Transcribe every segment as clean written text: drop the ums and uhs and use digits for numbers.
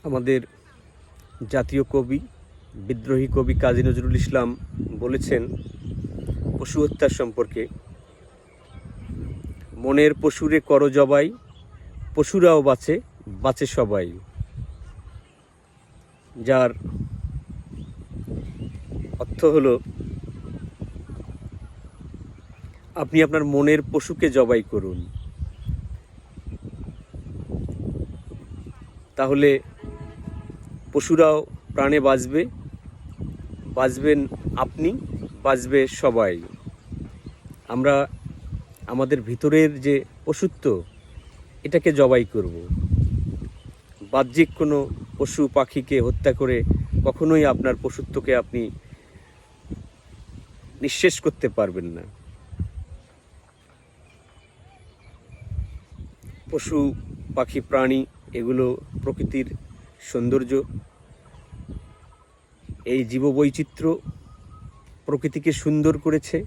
আমাদের জাতীয় কবি বিদ্রোহী কবি কাজী নজরুল ইসলাম বলেছেন পশু হত্যার সম্পর্কে, মনের পশুরে কর জবাই, পশুরাও বাঁচে, বাঁচে সবাই। যার অর্থ হলো আপনি আপনার মনের পশুকে জবাই করুন, তাহলে পশুরাও প্রাণে বাঁচবে, বাঁচবেন আপনি, বাঁচবে সবাই। আমরা আমাদের ভিতরের যে পশুত্ব এটাকে জবাই করব। বাহ্যিক কোনো পশু পাখিকে হত্যা করে কখনোই আপনার পশুত্বকে আপনি নিঃশেষ করতে পারবেন না। পশু পাখি প্রাণী এগুলো প্রকৃতির সৌন্দর্য, এই জীববৈচিত্র্য প্রকৃতিকে সুন্দর করেছে,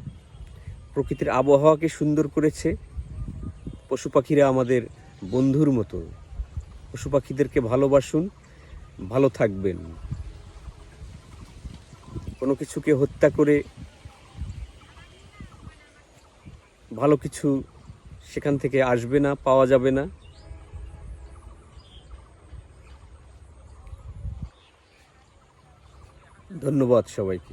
প্রকৃতির আবহাওয়াকে সুন্দর করেছে। পশু পাখিরা আমাদের বন্ধুর মতো। পশু পাখিদেরকে ভালোবাসুন, ভালো থাকবেন। কোনো কিছুকে হত্যা করে ভালো কিছু সেখান থেকে আসবে না, পাওয়া যাবে না। ধন্যবাদ সবাইকে।